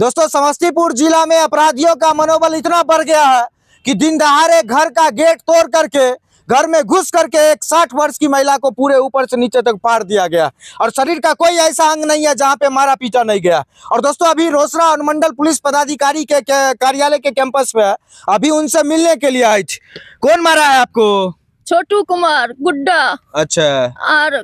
दोस्तों, समस्तीपुर जिला में अपराधियों का मनोबल इतना बढ़ गया है कि दिन दहाड़े घर का गेट तोड़ करके घर में घुस करके एक 60 वर्ष की महिला को पूरे ऊपर से नीचे तक फाड़ दिया गया और शरीर का कोई ऐसा अंग नहीं है जहां पे मारा पीटा नहीं गया। और दोस्तों, अभी रोसड़ा अनुमंडल पुलिस पदाधिकारी के कार्यालय के कैंपस पे है, अभी उनसे मिलने के लिए आई थी। कौन मारा है आपको? छोटू कुमार, गुड्डा। अच्छा। और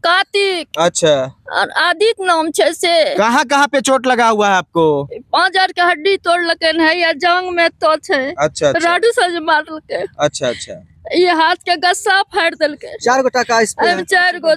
कार्तिक। अच्छा। और आदित्य नाम से। कहाँ पे चोट लगा हुआ है आपको? 5 की हड्डी तोड़ लगे है या जांग में तो छे। अच्छा। राडू से मार लगे। अच्छा अच्छा। ये हाथ के गस्सा फाड़ दलके। 4 गो टका इस पे। 4 गो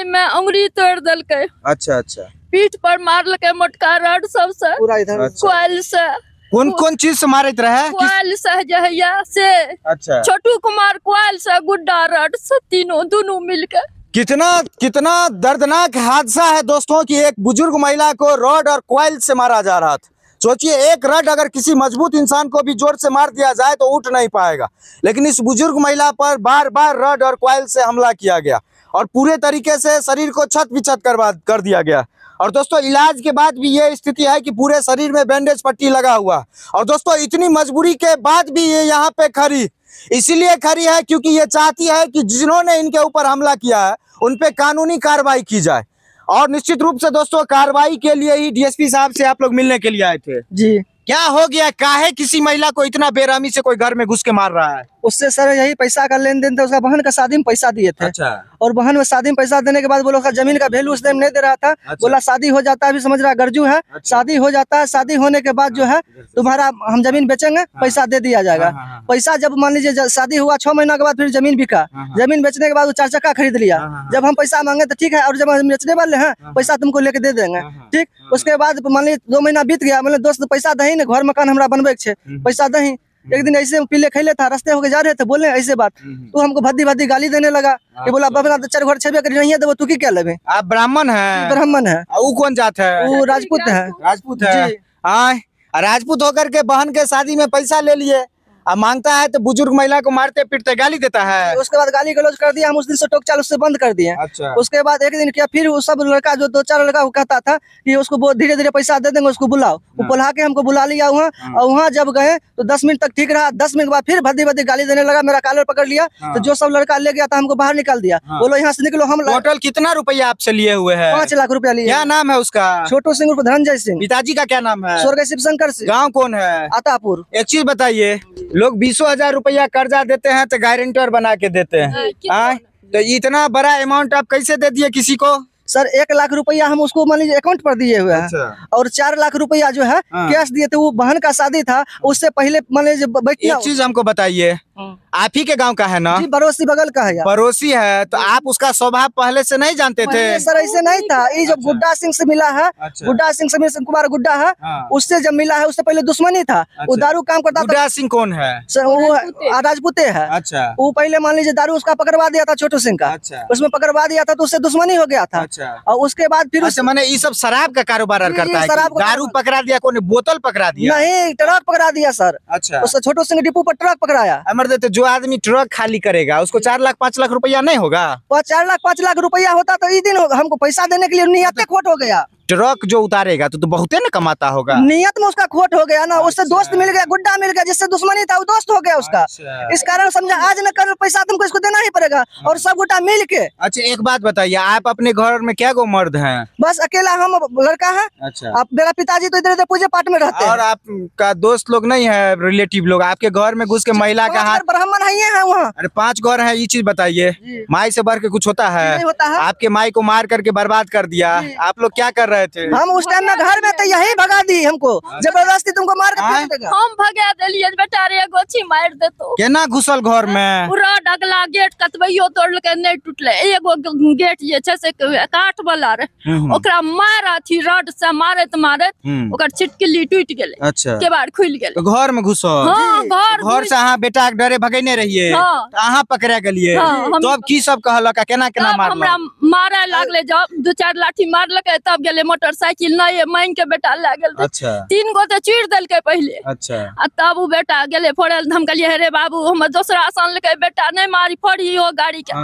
में अंगुरी तोड़ दलके। अच्छा अच्छा। पीठ पर मार लगे मोटका रड सबसे। पूरा इधर कोयल से। कौन चीज से मारत रहे? कोयल से। अच्छा। छोटू कुमार कोयल से, गुड्डा रड से, दोनों मिलके। कितना दर्दनाक हादसा है दोस्तों कि एक बुजुर्ग महिला को रॉड और कोयल से मारा जा रहा था। सोचिए, एक रड अगर किसी मजबूत इंसान को भी जोर से मार दिया जाए तो उठ नहीं पाएगा, लेकिन इस बुजुर्ग महिला पर बार बार रड और कोयल से हमला किया गया और पूरे तरीके से शरीर को छत विछत कर दिया गया। और दोस्तों, इलाज के बाद भी ये स्थिति है कि पूरे शरीर में बैंडेज पट्टी लगा हुआ। और दोस्तों, इतनी मजबूरी के बाद भी ये यहाँ पे खड़ी इसीलिए खड़ी है क्योंकि ये चाहती है कि जिन्होंने इनके ऊपर हमला किया है उन पे कानूनी कार्रवाई की जाए। और निश्चित रूप से दोस्तों, कार्रवाई के लिए ही डीएसपी साहब से आप लोग मिलने के लिए आए थे जी। क्या हो गया? काहे किसी महिला को इतना बेरहमी से कोई घर में घुस के मार रहा है? उससे सर यही पैसा का लेन देन था। उसका बहन का शादी में पैसा दिए थे। अच्छा। और बहन में शादी में पैसा देने के बाद बोलो का जमीन का वैल्यू उस टाइम नहीं दे रहा था। अच्छा। बोला शादी हो जाता है, अभी समझ रहा गरजू है। अच्छा। शादी हो जाता है, शादी होने के बाद जो है तुम्हारा हम जमीन बेचेंगे, पैसा दे दिया जाएगा। पैसा जब मान लीजिए शादी हुआ 6 महीना के बाद फिर जमीन बिका। जमीन बेचने के बाद वो 4 चक्का खरीद लिया। जब हम पैसा मांगे तो ठीक है, और जब हम बेचने वाले हैं पैसा तुमको लेके दे देंगे, ठीक। उसके बाद मान लीजिए 2 महीना बीत गया, मतलब दोस्त पैसा दही न, घर मकान हमरा बनबे के पैसा दही। एक दिन ऐसे पीले खैले था, रास्ते होके जा रहे थे, बोले ऐसे बात, तू हमको भद्दी गाली देने लगा कि बोला बाबा 4 घर छेबे करी नहीं है तो तू की क्या लेबे? आप ब्राह्मण हैं? ब्राह्मण है। वो कौन जात है? वो राजपूत है। राजपूत है। राजपूत होकर के बहन के शादी में पैसा ले लिए, अब मांगता है तो बुजुर्ग महिला को मारते पीटते गाली देता है। उसके बाद गाली गलौज कर दिया, हम उस दिन से टोक चाल उससे बंद कर दिए। अच्छा। उसके बाद एक दिन क्या, फिर वो सब लड़का जो 2-4 लड़का को कहता था कि उसको धीरे धीरे पैसा दे देंगे, उसको बुलाओ। वो बुला के हमको बुला लिया वहाँ। और वहाँ जब गए तो 10 मिनट तक ठीक रहा। 10 मिनट के बाद फिर भद्दी गाली देने लगा, मेरा कॉलर पकड़ लिया। तो जो सब लड़का ले गया था हमको बाहर निकाल दिया। बोलो यहाँ से निकलो। हम टोटल कितना रुपया आपसे लिए हुए है? 5 लाख रुपया लिए। क्या नाम है उसका? छोटू सिंह उर्फ धनंजय सिंह। पिताजी का क्या नाम है? स्वर्गीय शिवशंकर सिंह। गाँव कौन है? आतापुर। एक चीज बताइए, लोग 20,000 रुपया कर्जा देते हैं तो गारंटर बना के देते हैं, तो इतना बड़ा अमाउंट आप कैसे दे दिए किसी को? सर 1 लाख रुपया हम उसको मान लीजिए अकाउंट पर दिए हुए हैं। अच्छा। और 4 लाख रुपया जो है कैश दिए थे। वो बहन का शादी था, उससे पहले मान लीजिए। एक चीज हमको बताइए, आप ही के गांव का है ना? जी, पड़ोसी बगल का है। पड़ोसी है तो आप उसका स्वभाव पहले से नहीं जानते थे? सर ऐसे नहीं था। ये जब गुड्डा सिंह से मिला है, गुड्डा सिंह से सिंह कुमार गुड्डा है, उससे जब मिला है, उससे पहले दुश्मनी था। वो दारू काम करता था। गुड्डा सिंह कौन है? सर वो राजपूते है। अच्छा। वो पहले मान लीजिए दारू उसका पकड़वा दिया था, छोटू सिंह का। अच्छा। उसमें पकड़वा दिया था तो उससे दुश्मनी हो गया था। अच्छा। और उसके बाद फिर मैंने ये सब शराब का कारोबार करता है? शराब दारू पकड़ा दिया, कोई बोतल पकड़ा दिया? नहीं, ट्रक पकड़ा दिया सर। अच्छा। उससे छोटू सिंह डिपो पर ट्रक पकड़ाया। अमर देते, जो आदमी ट्रक खाली करेगा उसको 4 लाख 5 लाख रुपया नहीं होगा? 4 लाख 5 लाख रुपया होता तो इस दिन हमको पैसा देने के लिए नियत खोट हो गया। ट्रक जो उतारेगा तो बहुते ना कमाता होगा। नियत में उसका खोट हो गया ना। उससे दोस्त मिल गया, गुड्डा मिल गया, जिससे दुश्मनी था वो दोस्त हो गया उसका। अच्छा। इस कारण समझा आज न कल पैसा तुमको इसको देना ही पड़ेगा। और सब गुटा मिल के। अच्छा, एक बात बताइए, आप अपने घर में क्या गो मर्द हैं? बस अकेला हम लड़का है। अच्छा। आप मेरा पिताजी तो इधर पूजे पाठ में रहते हैं। और आपका दोस्त लोग नहीं है, रिलेटिव लोग आपके घर में घुस के महिला का हाथ? ब्राह्मण है वहाँ। अरे 5 घर है, ये चीज बताइए, माई से बढ़ के कुछ होता है? नहीं होता है। आपके माई को मार करके बर्बाद कर दिया, आप लोग क्या कर रहे थे? हम उस टाइम में घर में तो यही भगा दी हमको, जबरदस्ती तुमको मार के फेंक देगा। हम भगा दिलिए बेटा रे, गोछी मार देतो। केना घुसल घर में? पूरा अगला गेट कतबैयो तोड़ के नहीं टूटले। एगो गेट जे छै से काठ वाला रे, ओकरा मारा थी रड से मारत ओकर छिटकिली टूट गेले। अच्छा। केबाड़ खुल गेले। तो घर में घुसल? हाँ, घर से अहाँ बेटा के डरे भगेने रहिए। हाँ। तो अहाँ पकड़ा गेलिए। हाँ, तो अब की सब कहलक, केना तब मारलक? हमरा मारे लागले, जब 2-4 लाठी मारलक तब गेले मोटरसाइकिल नए मांग के बेटा ले गेल रहे। अच्छा 3 गो तो चीर देलकै पहले। अच्छा आ तब उ बेटा गेले फोड़े हम कहलिए हे रे बाबू हम दूसरा आसान लेके बेटा नहीं मारी फोड़ी हो गाड़ी के।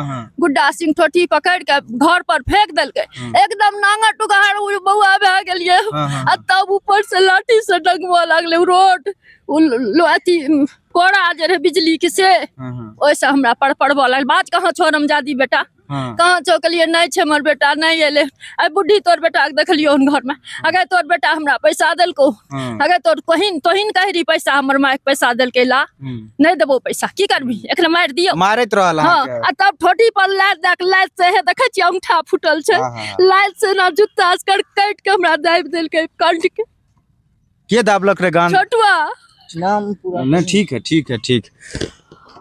गुड्डा सिंह ठोठी पकड़ के घर पर फेंक देलकै एकदम नांगा टुकार बउआ भए गेलिए। आ तब ऊपर से लाठी से डगवा लागले रोड अथी कोड़ा जे रहे बिजली के से ओइसे हमरा पर पड़बो लागल। बात कहाँ छोड़म जादी बेटा कहाँ चौकलिए नहीं छे मोर बेटा नहीं एले। आई बुढ़ी तोर बेटा के देखलियो घर में अगर तोर बेटा हमरा पैसा देलको अगर तोर तोहिन कहरी पैसा हमर माँ के पैसा देलकै ला नहीं देबो पैसा की करबी एकरा मार दियो मारत रहल। हाँ आ तब ठोठी पर लात से है देखे छी अंगूठा फूटल छे लात से ना जूता से काट के हमरा दाबि देलकै कंठ के दाबलक रे गान छोटुआ नाम पूरा नहीं। ठीक है।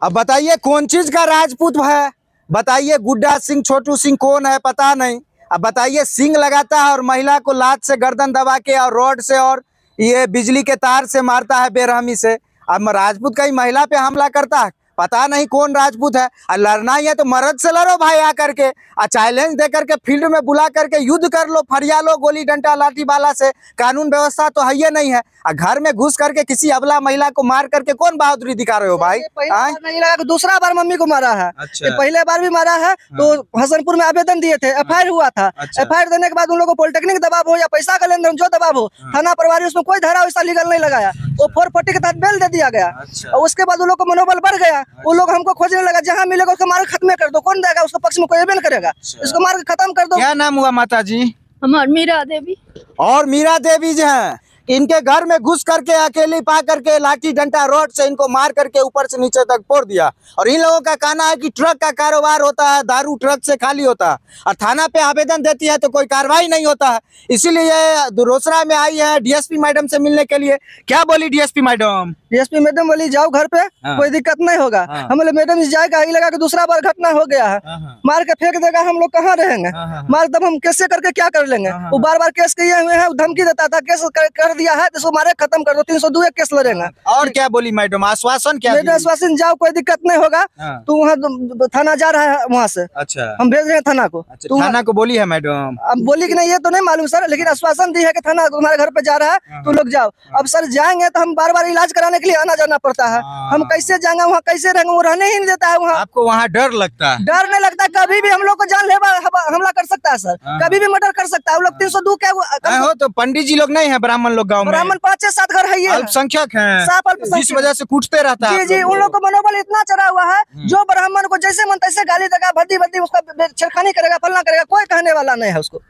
अब बताइए कौन चीज का राजपूत है? बताइए गुड्डा सिंह छोटू सिंह कौन है पता नहीं। अब बताइए सिंह लगाता है और महिला को लात से गर्दन दबा के और रॉड से और ये बिजली के तार से मारता है बेरहमी से। अब राजपूत कहीं महिला पे हमला करता है पता नहीं कौन राजपूत है। और लड़ना ही है तो मर्द से लड़ो भाई आकर के और चैलेंज दे करके फील्ड में बुला करके युद्ध कर लो फरिया लो गोली डंडा लाठी बाला से। कानून व्यवस्था तो है ये नहीं है। और घर में घुस करके किसी अबला महिला को मार करके कौन बहादुरी दिखा रहे हो भाई? नहीं लगा कि दूसरा बार मम्मी को मारा है। अच्छा। पहले बार भी मारा है तो हसनपुर में आवेदन दिए थे एफआईआर हुआ था। एफआईआर देने के बाद उन लोगों को पॉलिटेक्निक दबाव हो या पैसा का लेन देन जो दबाव हो थाना प्रभारी उसमें कोई धारा वैसा लीगल नहीं लगाया। वो 440 के तहत बेल दे दिया गया। और उसके बाद उन लोग को मनोबल बढ़ गया। वो लोग हमको खोजने लगा जहाँ मिलेगा उसको मार खत्म कर दो। कौन देगा उसको पक्ष में कोई नहीं करेगा इसको मार के खत्म कर दो। क्या नाम हुआ माता जी? हमार मीरा देवी। और मीरा देवी जो है इनके घर में घुस करके अकेली पा करके लाठी डंडा रॉड से इनको मार करके ऊपर से नीचे तक फोड़ दिया। और इन लोगों का कहना है कि ट्रक का कारोबार होता है दारू ट्रक से खाली होता है और थाना पे आवेदन देती है तो कोई कार्रवाई नहीं होता है। इसीलिए रोसड़ा में आई है डीएसपी मैडम से मिलने के लिए। क्या बोली डीएसपी मैडम? डीएसपी मैडम बोली जाओ घर पे कोई दिक्कत नहीं होगा। हम बोले मैडम जाएगा ही लगा कि दूसरा बार घटना हो गया है मार के फेंक देगा हम लोग कहाँ रहेंगे मार तब हम कैसे करके क्या कर लेंगे। वो बार बार केस किए हुए हैं धमकी देता था केस कर दिया है तो मारे खत्म कर दो 302 केस लड़ेंगे। और क्या बोली मैडम? आश्वासन क्या? आश्वासन जाओ कोई दिक्कत नहीं होगा। तू वहाँ थाना जा रहा है वहाँ से। अच्छा हम भेज रहे हैं थाना को। अच्छा, थाना को बोली है मैडम? अब बोली कि नहीं ये तो नहीं मालूम सर लेकिन आश्वासन दी है कि थाना तुम्हारे घर पे जा रहा है तुम लोग जाओ। अब सर जाएंगे तो हम बार बार इलाज कराने के लिए आना जाना पड़ता है। हम कैसे जाएंगे वहाँ कैसे रहेंगे वो रहने ही नहीं देता है वहाँ। आपको वहाँ डर लगता है? डर नहीं लगता कभी भी हम लोग को जानलेवा हमला कर सकता है सर कभी भी मर्डर कर सकता है। वो लोग 302 क्या हो तो पंडित जी लोग नहीं है ब्राह्मण लोग गाँव में? ब्राह्मण 5-7 घर है अल्पसंख्यक है जिस वजह से कूटते रहता है। जी उन लोग को मनोबल इतना चढ़ा हुआ है जो ब्राह्मण को जैसे मन तैसे गाली देगा भद्दी उसका छेड़खानी करेगा फलना करेगा कोई कहने वाला नहीं है उसको।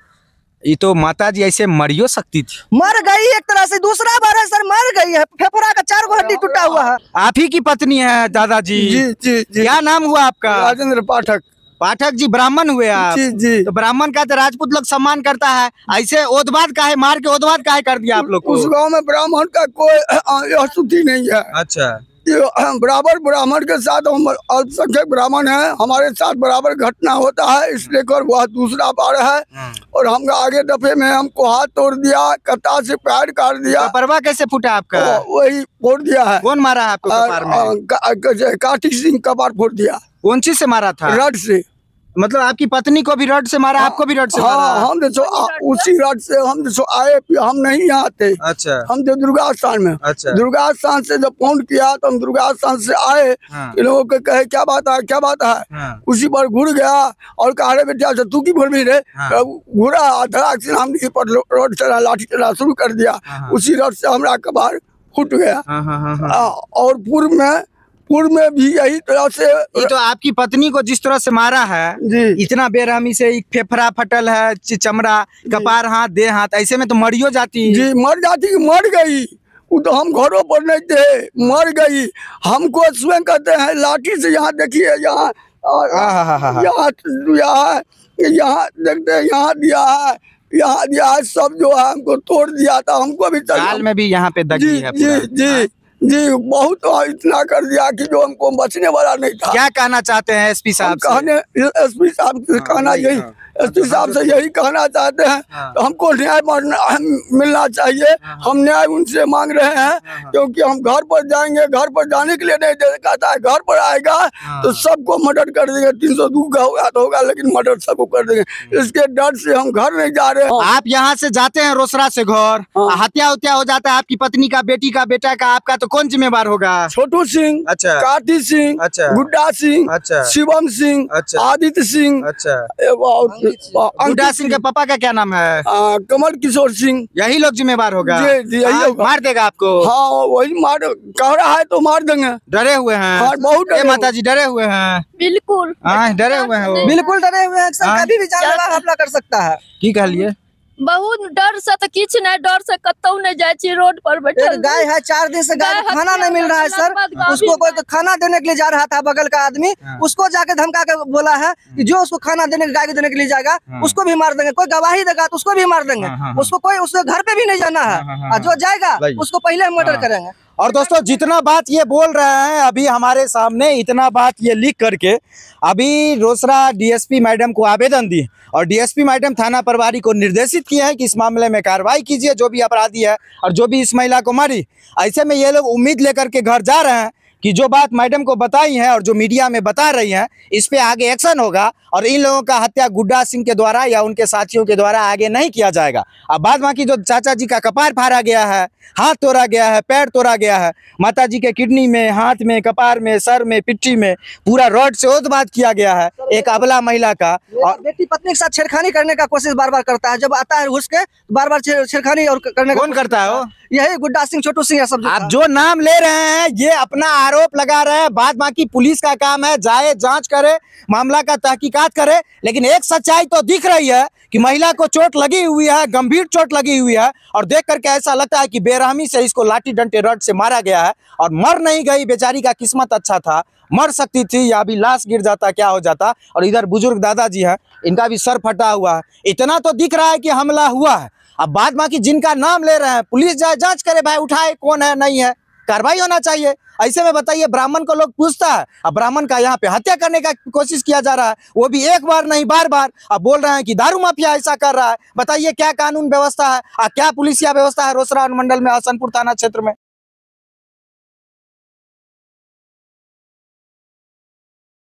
ये तो माता जी ऐसे मरियो सकती थी। मर गई एक तरह से दूसरा बार है सर मर गई है फेफड़ा का 4 हड्डी टूटा हुआ है। आप ही की पत्नी है दादाजी? जी। क्या नाम हुआ आपका? राजेंद्र पाठक। पाठक जी ब्राह्मण हुए आप? जी। तो ब्राह्मण का तो राजपूत लोग सम्मान करता है ऐसे ओदवाद का है मार के ओदवाद का है कर दिया आप लोग को? उस गांव में ब्राह्मण का कोई स्तुति नहीं है। अच्छा बराबर ब्राह्मण के साथ हम अल्पसंख्यक ब्राह्मण हैं हमारे साथ बराबर घटना होता है इसलिए कर वह दूसरा बार है। और हम आगे दफे में हमको हाथ तोड़ दिया कत्ता से पैर काट दिया। परवा कैसे फूटा आपका? वही फोड़ दिया है। कौन मारा है आपको कपार में? काठी सिंह कपार फोड़ दिया। कौन चीज से मारा था? रड से। मतलब आपकी पत्नी को भी रड से मारा आपको भी रड से मारा? हम देखो उसी रड से हम देखो आए हम नहीं यहाँ आते। अच्छा हम तो दुर्गा स्थान में। अच्छा दुर्गा स्थान से जब फोन किया तो हम दुर्गा स्थान से आए इन लोगों को कहे क्या बात है उसी पर घुर गया और कहा रे बेटा तू की बोल भी रे घुरा धड़ाक से हम पर रोड चला लाठी चला शुरू कर दिया। उसी रोड से हमारा कबार फूट गया। और पूर्व में भी यही तरह से। ये तो आपकी पत्नी को जिस तरह से मारा है जी इतना बेरहमी से फेफड़ा फटल है चमड़ा कपार हाथ दे हाथ ऐसे में तो मरियो जाती। जी मर जाती मर गई वो तो हम घरों पर नहीं थे मर गई। हमको स्वयं कहते हैं लाठी से यहाँ देखिए यहाँ देखते हैं यहाँ दिया है सब जो है हमको तोड़ दिया था। हमको भी गाल में भी यहाँ पे दगी है पूरा। जी बहुत इतना कर दिया कि जो हमको बचने वाला नहीं था। क्या कहना चाहते हैं एसपी साहब? एसपी साहब से कहना यही एसपी साहब से यही कहना चाहते हैं, तो हमको न्याय मिलना चाहिए। हम न्याय उनसे मांग रहे हैं, क्योंकि हम घर पर जाएंगे, घर पर जाने के लिए नहीं दे कहता है, घर पर आएगा तो सबको मर्डर कर देंगे। 302 का होगा तो होगा, लेकिन मर्डर सबको कर देंगे। इसके डर से हम घर नहीं जा रहे हैं। आप यहाँ से जाते हैं रोसड़ा से घर, हत्या उत्या हो जाता है आपकी पत्नी का, बेटी का, बेटा का, आपका, तो कौन जिम्मेवार होगा? छोटू सिंह, अच्छा, कार्ति सिंह, अच्छा, गुड्डा सिंह, अच्छा, शिवम सिंह, अच्छा, आदित्य सिंह, अच्छा। और गुड्डा सिंह के पापा का क्या नाम है? कमल किशोर सिंह। यही लोग जिम्मेवार होगा? जी जी, यही होगा। मार देगा आपको? हाँ, वही मार कह रहा है तो मार देंगे। डरे हुए हैं? हाँ, बहुत डरे। माता जी डरे हुए हैं? बिल्कुल डरे हुए हैं वो? बिल्कुल डरे हुए हैं सर, कभी भी जानलेवा हमला कर सकता है। की कहलिए? बहुत डर से तो किछ नहीं, डर से कतौ नहीं जाए छी, रोड पर बैठल। एक गाय है, 4 दिन से गाय को खाना नहीं मिल रहा है सर। उसको कोई खाना देने के लिए जा रहा था बगल का आदमी, उसको जाके धमका के बोला है कि जो उसको खाना देने गाय को देने के लिए जाएगा उसको भी मार देंगे। कोई गवाही देगा तो उसको भी मार देंगे। उसको कोई उसके घर पे भी नहीं जाना है, और जो जाएगा उसको पहले मर्डर करेंगे। और दोस्तों जितना बात ये बोल रहे हैं अभी हमारे सामने, इतना बात ये लिख करके अभी रोसड़ा डीएसपी मैडम को आवेदन दी, और डीएसपी मैडम थाना प्रभारी को निर्देशित किए हैं कि इस मामले में कार्रवाई कीजिए, जो भी अपराधी है और जो भी इस महिला को मारी। ऐसे में ये लोग उम्मीद लेकर के घर जा रहे हैं कि जो बात मैडम को बताई है और जो मीडिया में बता रही हैं, इस पे आगे एक्शन होगा, और इन लोगों का हत्या गुड्डा सिंह के द्वारा या उनके साथियों के द्वारा आगे नहीं किया जाएगा। अब बाद बाकी जो चाचा जी का कपार फाड़ा गया है, हाथ तोड़ा गया है, पैर तोड़ा गया है, माता जी के किडनी में, हाथ में, कपार में, सर में, पिट्ठी में पूरा रॉड से ओतबात किया गया है एक अबला महिला का। और बेटी पत्नी के साथ छेड़खानी करने का कोशिश बार बार करता है, जब आता है घुस के बार बार छेड़खानी और करने का कौन करता है वो? यही गुड्डा सिंह, छोटू सिंह, सब। आप जो नाम ले रहे हैं ये अपना आरोप लगा रहे हैं, बाद बाकी पुलिस का काम है, जाए जांच करे, मामला का तहकीकात करे। लेकिन एक सच्चाई तो दिख रही है कि महिला को चोट लगी हुई है, गंभीर चोट लगी हुई है, और देख करके ऐसा लगता है कि बेरहमी से इसको लाठी डंडे रॉड से मारा गया है, और मर नहीं गई। बेचारी का किस्मत अच्छा था, मर सकती थी, या अभी लाश गिर जाता, क्या हो जाता। और इधर बुजुर्ग दादाजी हैं, इनका भी सर फटा हुआ है। इतना तो दिख रहा है कि हमला हुआ है। अब बाद बाकी जिनका नाम ले रहे हैं, पुलिस जाए जांच करे, भाई उठाए कौन है नहीं है, कार्रवाई होना चाहिए। ऐसे में बताइए, ब्राह्मण को लोग पूछता है, अब ब्राह्मण का यहाँ पे हत्या करने का कोशिश किया जा रहा है, वो भी एक बार नहीं बार बार। अब बोल रहे हैं कि दारू माफिया ऐसा कर रहा है। बताइए क्या कानून व्यवस्था है, क्या पुलिसिया व्यवस्था है रोसड़ा अनुमंडल में, हसनपुर थाना क्षेत्र में?